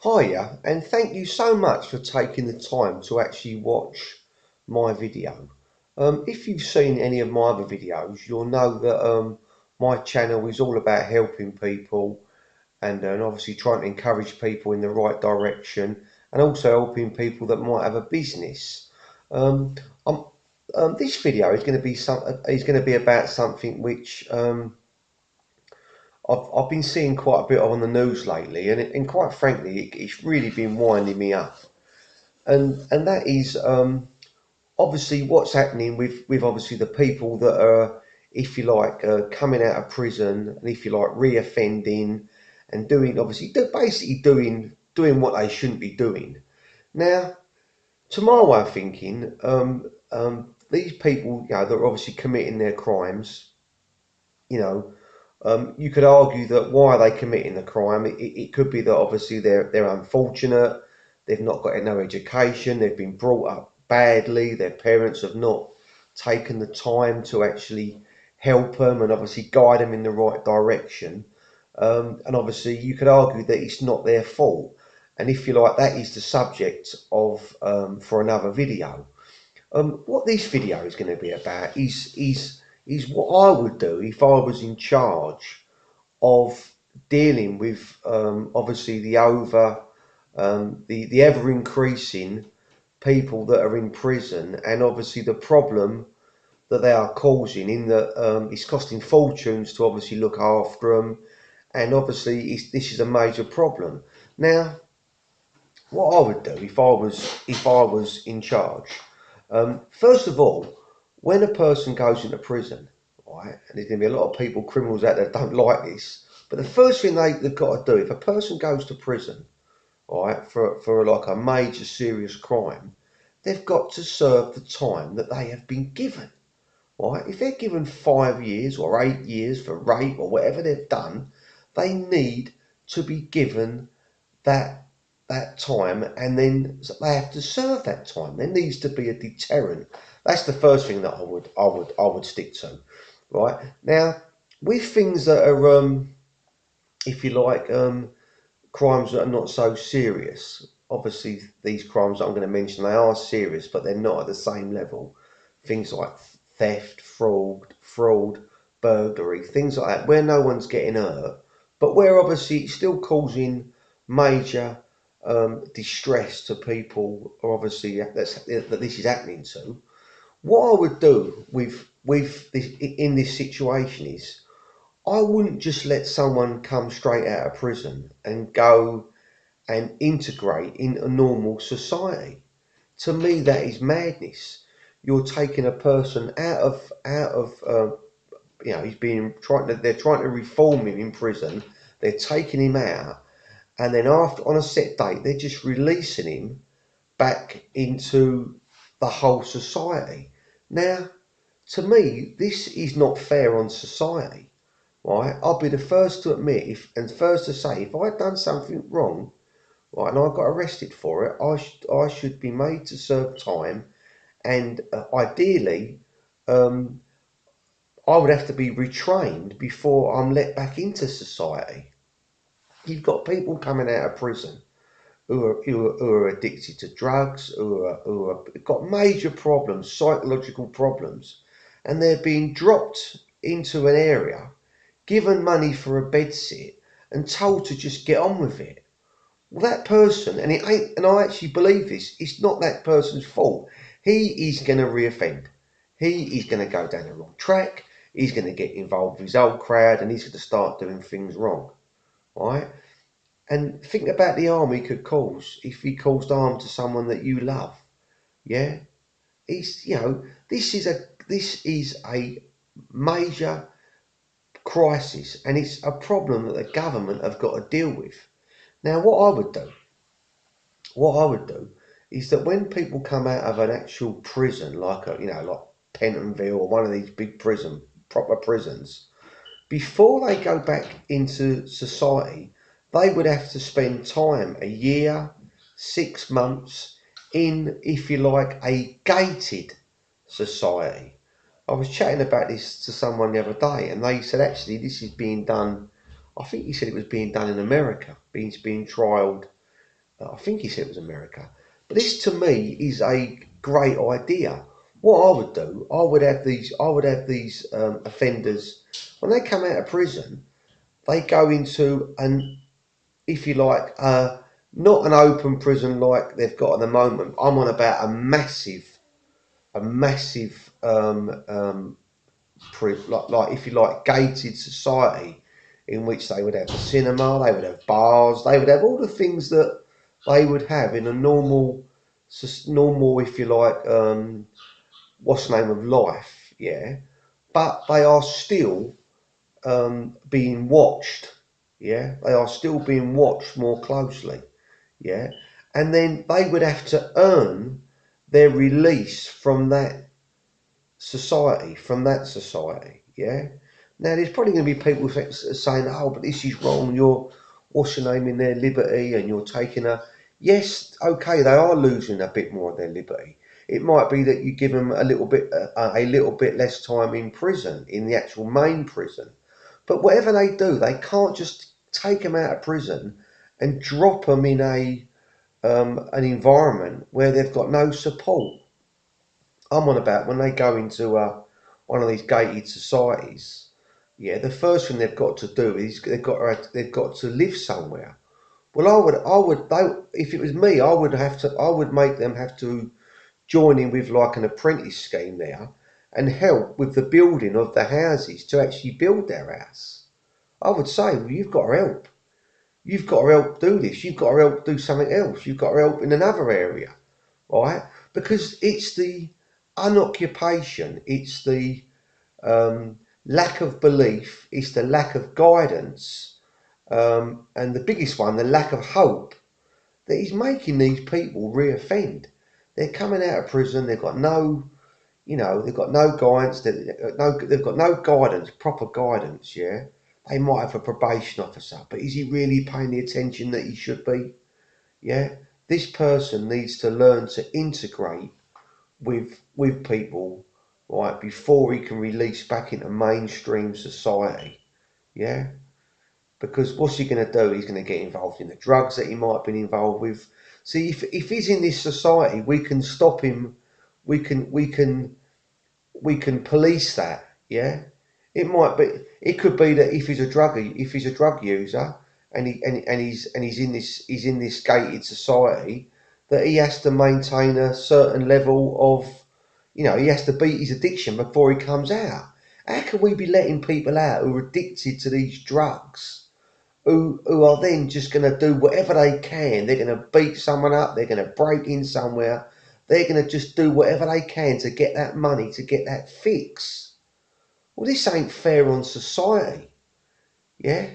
Hiya, and thank you so much for taking the time to actually watch my video. If you've seen any of my other videos, you'll know that my channel is all about helping people and obviously trying to encourage people in the right direction and also helping people that might have a business. Um, I'm, this video is going to be about something which I've been seeing quite a bit of on the news lately, and quite frankly, it's really been winding me up. And that is obviously what's happening with obviously the people that are, if you like, coming out of prison, and if you like, re-offending and doing obviously basically doing what they shouldn't be doing. Now, to my way of thinking, these people, that are obviously committing their crimes, you know. You could argue that why are they committing the crime? It could be that obviously they're unfortunate, they've not got no education, they've been brought up badly, their parents have not taken the time to actually help them and obviously guide them in the right direction. And obviously you could argue that it's not their fault. And if you like, that is the subject of for another video. What this video is going to be about is what I would do if I was in charge of dealing with obviously the ever increasing people that are in prison, and obviously the problem that they are causing in that it's costing fortunes to obviously look after them, and obviously this is a major problem. Now, what I would do if I was in charge, first of all, when a person goes into prison, right, and there's going to be a lot of people, criminals out there that don't like this, but the first thing they've got to do, if a person goes to prison, right, for like a major serious crime, they've got to serve the time that they have been given. Right? If they're given 5 years or 8 years for rape or whatever they've done, they need to be given that time, and then they have to serve that time. There needs to be a deterrent. That's the first thing that I would stick to. Right now, with things that are if you like, crimes that are not so serious. Obviously, these crimes that I'm going to mention, they are serious, but they're not at the same level. Things like theft, fraud, burglary, things like that, where no one's getting hurt, but where obviously it's still causing major distress to people, or obviously that this is happening to. What I would do with this in this situation is I wouldn't just let someone come straight out of prison and go and integrate in a normal society. To me, that is madness. You're taking a person out of he's being trying to they're trying to reform him in prison. They're taking him out, and then after on a set date, they're just releasing him back into the whole society. Now, to me, this is not fair on society, right? I'll be the first to admit and first to say if I'd done something wrong, right, and I got arrested for it, I should be made to serve time, and ideally, um, I would have to be retrained before I'm let back into society. You've got people coming out of prison who are addicted to drugs, who are got major problems, psychological problems, and they're being dropped into an area, given money for a bed sit, and told to just get on with it. Well, that person, and it ain't, and I actually believe this, it's not that person's fault. He is going to reoffend. He is going to go down the wrong track. He's going to get involved with his old crowd, and he's going to start doing things wrong, right? And think about the harm he could cause if he caused harm to someone that you love. Yeah, it's this is a major crisis, and it's a problem that the government have got to deal with. Now, what I would do is that when people come out of an actual prison, like Pentonville or one of these big proper prisons, before they go back into society, they would have to spend time, a year, 6 months, in, if you like, a gated society. I was chatting about this to someone the other day, and they said actually this is being done. I think he said it was being done in America, being trialed I think he said it was America. But this to me is a great idea. What I would do, I would have these offenders when they come out of prison. They go into an, if you like, not an open prison like they've got at the moment. I'm on about a massive like if you like, gated society in which they would have a cinema, they would have bars, they would have all the things that they would have in a normal, if you like, what's the name of life, yeah. But they are still being watched, yeah. They are still being watched more closely, yeah. And then they would have to earn their release from that society, yeah. Now there's probably going to be people saying, "Oh, but this is wrong. You're what's your name in their liberty, and you're taking a." Yes, okay, they are losing a bit more of their liberty. It might be that you give them a little bit less time in prison, in the actual main prison. But whatever they do, they can't just take them out of prison and drop them in an environment where they've got no support. I'm on about when they go into one of these gated societies. Yeah, the first thing they've got to do is they've got to live somewhere. Well, if it was me, I would make them have to join in with like an apprentice scheme there, and help with the building of the houses to actually build their house. I would say, well, you've got to help. You've got to help do this. You've got to help do something else. You've got to help in another area, right? Because it's the unoccupation, it's the lack of belief, it's the lack of guidance, and the biggest one, the lack of hope, that is making these people reoffend. They're coming out of prison, they've got no, they've got no guidance, they've got no guidance, proper guidance, yeah. They might have a probation officer, but is he really paying the attention that he should be? Yeah. This person needs to learn to integrate with people, right, before he can release back into mainstream society. Yeah, because what's he going to do? He's going to get involved in the drugs that he might have been involved with. See, if he's in this society, we can stop him. We can police that. Yeah, it might be. It could be that if he's a drug user, and he's in this gated society, that he has to maintain a certain level of, he has to beat his addiction before he comes out. How can we be letting people out who are addicted to these drugs, who are then just going to do whatever they can? They're going to beat someone up. They're going to break in somewhere. They're going to just do whatever they can to get that money, to get that fix. Well, this ain't fair on society. Yeah,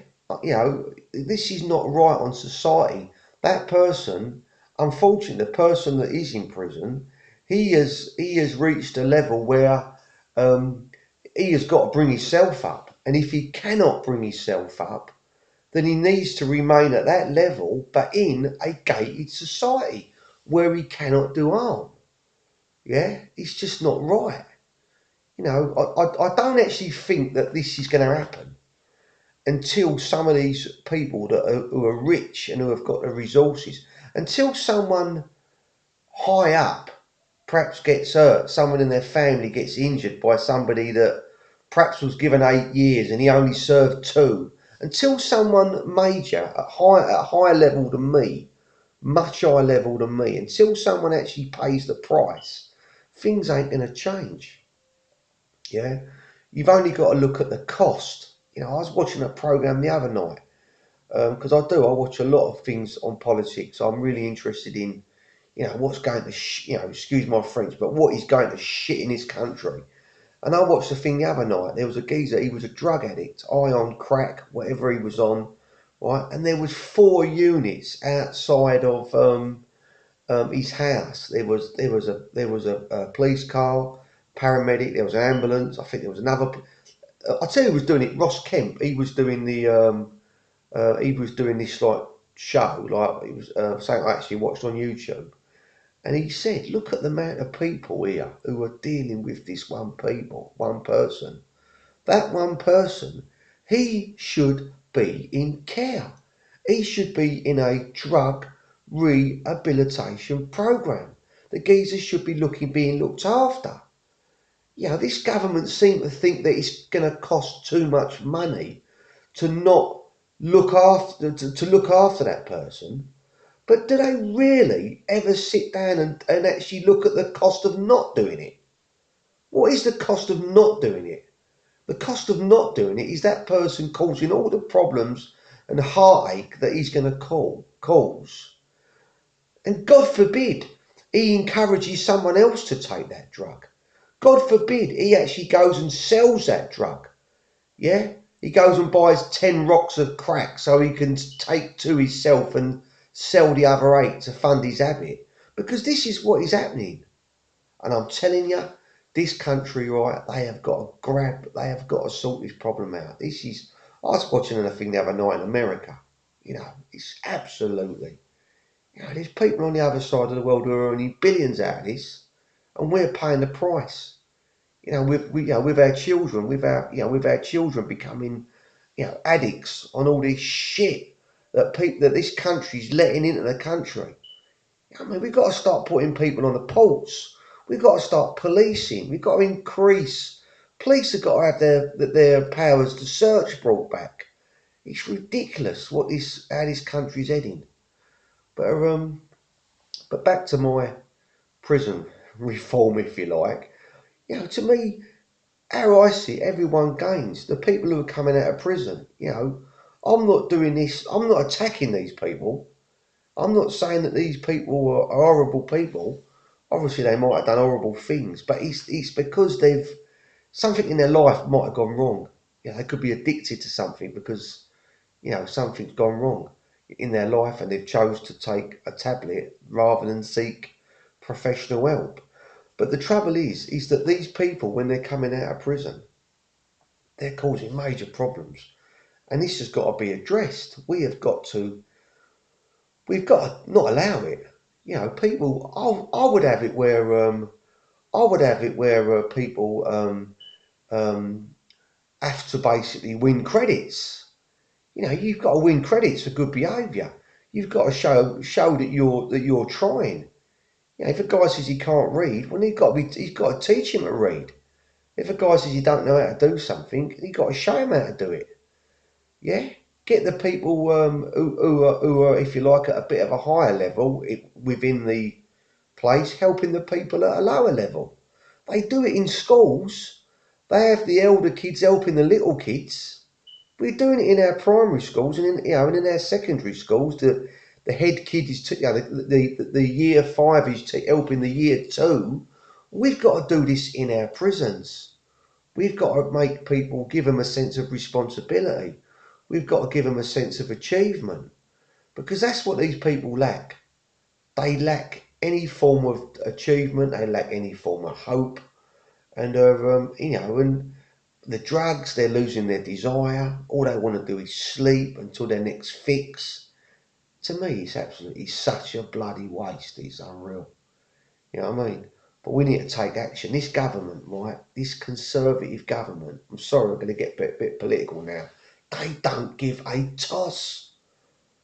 this is not right on society. That person, unfortunately, the person that is in prison, he has reached a level where um, he has got to bring himself up, and if he cannot bring himself up, then he needs to remain at that level, but in a gated society where he cannot do harm. Yeah, it's just not right. I don't actually think that this is going to happen until some of these people who are rich and who have got the resources, until someone high up perhaps gets hurt, someone in their family gets injured by somebody that perhaps was given 8 years and he only served two, until someone major at a higher level than me, much higher level than me, until someone actually pays the price, things ain't going to change. Yeah, you've only got to look at the cost. I was watching a program the other night, because I watch a lot of things on politics. I'm really interested in, what's going to, excuse my French, but what is going to shit in this country. And I watched the thing the other night. There was a geezer, he was a drug addict, high on crack, whatever he was on, right? And there was 4 units outside of his house. There was a police car, paramedic. There was an ambulance. I think there was another. I tell you, who was doing it. Ross Kemp. He was doing this like show, like it was something I actually watched on YouTube, and he said, "Look at the amount of people here who are dealing with this one person. That one person, he should be in care. He should be in a drug rehabilitation program. The geezers should be being looked after. This government seem to think that it's going to cost too much money to not to look after that person. But do they really ever sit down and actually look at the cost of not doing it? What is the cost of not doing it? The cost of not doing it is that person causing all the problems and heartache that he's going to cause. And God forbid he encourages someone else to take that drug. God forbid he actually goes and sells that drug. Yeah? He goes and buys 10 rocks of crack so he can take two himself and sell the other 8 to fund his habit. Because this is what is happening. And I'm telling you, this country, right, they have got to sort this problem out. I was watching a thing the other night in America. It's absolutely, there's people on the other side of the world who are earning billions out of this, and we're paying the price. With our children, with our children becoming, addicts on all this shit that this country's letting into the country. We've got to start putting people on the pulse. We've got to start policing. We've got to increase. Police have got to have their powers to search brought back. It's ridiculous how this country's heading. But back to my prison reform, if you like. To me, how I see it, everyone gains. The people who are coming out of prison. I'm not doing this. I'm not attacking these people. I'm not saying that these people are horrible people. Obviously, they might have done horrible things, but it's because something in their life might have gone wrong. They could be addicted to something because something's gone wrong in their life, and they've chose to take a tablet rather than seek professional help. But the trouble is that these people, when they're coming out of prison, they're causing major problems, and this has got to be addressed. We've got to not allow it. People. I would have it where people have to basically win credits. You've got to win credits for good behaviour. You've got to show that you're trying. If a guy says he can't read, well, he's got to teach him to read. If a guy says he don't know how to do something, you've got to show him how to do it. Yeah, get the people who are, if you like, at a bit of a higher level within the place, helping the people at a lower level. They do it in schools. They have the elder kids helping the little kids. We're doing it in our primary schools and in our secondary schools. The head kid is the year 5 is helping the year 2. We've got to do this in our prisons. We've got to make people, give them a sense of responsibility. We've got to give them a sense of achievement, because that's what these people lack. They lack any form of achievement. They lack any form of hope, and and the drugs. They're losing their desire. All they want to do is sleep until their next fix. To me, it's such a bloody waste. It's unreal. You know what I mean? But we need to take action. This government, right? This conservative government. I'm sorry, I'm going to get a bit political now. They don't give a toss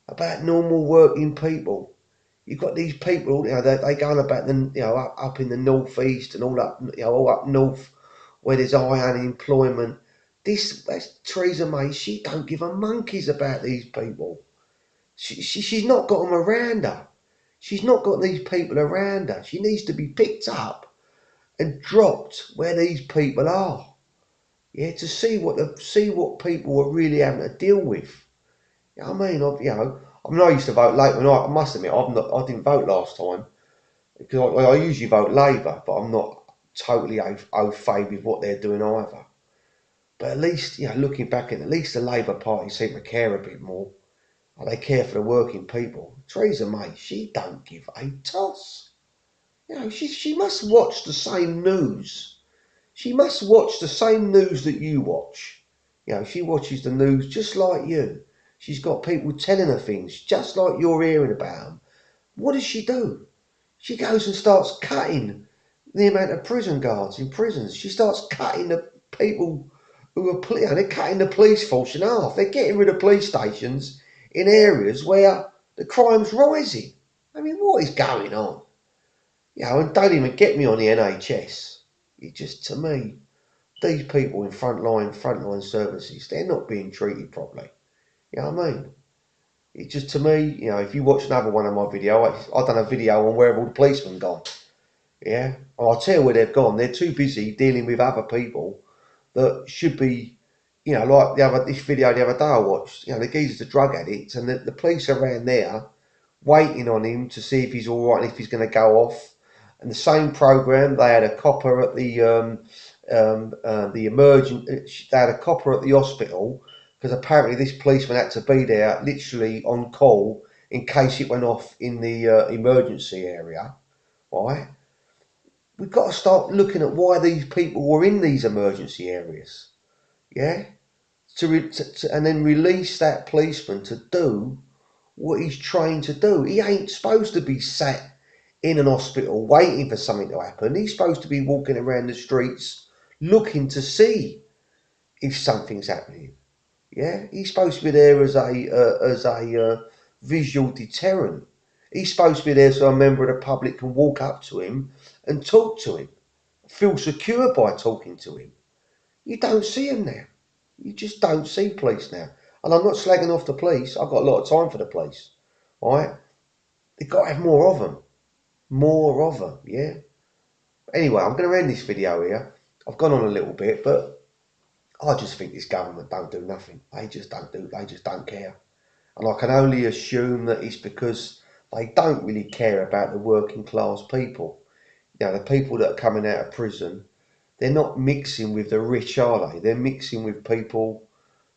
about normal working people. You've got these people, they go on about up in the northeast and all up, all up north where there's high unemployment. That's Theresa May. She don't give a monkeys about these people. She's not got them around her. She's not got these people around her. She needs to be picked up and dropped where these people are. Yeah, to see what people are really having to deal with. I mean, I used to vote late. I must admit, I didn't vote last time because I usually vote Labour, but I'm not totally au fait with what they're doing either. But at least, looking back at least the Labour Party seem to care a bit more. They care for the working people. Theresa May, she don't give a toss. She must watch the same news. She must watch the same news that you watch. She watches the news just like you. She's got people telling her things just like you're hearing about them. What does she do? She goes and starts cutting the amount of prison guards in prisons. She starts cutting the people who are, they're cutting the police force in half. They're getting rid of police stations in areas where the crime's rising. I mean, what is going on? You know, and don't even get me on the NHS. It just, to me, these people in frontline services, they're not being treated properly. You know what I mean? It just, to me, you know, if you watch another one of my videos, I've done a video on where have all the policemen gone. Yeah, I'll tell you where they've gone. They're too busy dealing with other people that should be, you know, like this video the other day I watched. You know, the geezer's a drug addict, and the police are around there waiting on him to see if he's all right and if he's going to go off. And the same program, they had a copper at the emergent. They had a copper at the hospital because apparently this policeman had to be there, literally on call in case it went off in the emergency area. Right? We've got to start looking at why these people were in these emergency areas. Yeah, and then release that policeman to do what he's trained to do. He ain't supposed to be sat in an hospital waiting for something to happen. He's supposed to be walking around the streets looking to see if something's happening. Yeah, he's supposed to be there as a visual deterrent. He's supposed to be there so a member of the public can walk up to him and talk to him, feel secure by talking to him. You don't see him now. You just don't see police now. And I'm not slagging off the police. I've got a lot of time for the police. All right? They've got to have more of them. More of them, yeah? Anyway, I'm going to end this video here. I've gone on a little bit, but I just think this government don't do nothing. They just don't care. And I can only assume that it's because they don't really care about the working class people. You know, the people that are coming out of prison, they're not mixing with the rich, are they? They're mixing with people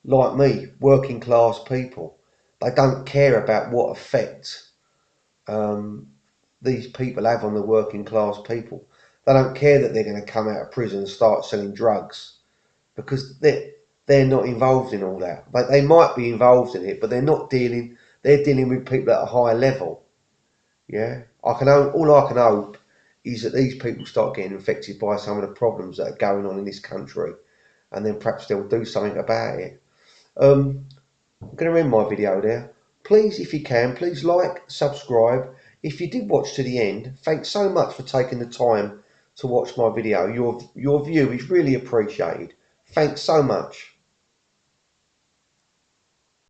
like me, working class people. They don't care about what effect um, these people have on the working class people. They don't care that they're going to come out of prison and start selling drugs because they're not involved in all that. They might be involved in it, but they're not dealing. They're dealing with people at a higher level. Yeah, all I can hope is that these people start getting infected by some of the problems that are going on in this country, and then perhaps they'll do something about it. I'm going to end my video there. Please, if you can, please like, subscribe. If you did watch to the end, thanks so much for taking the time to watch my video. Your view is really appreciated. Thanks so much.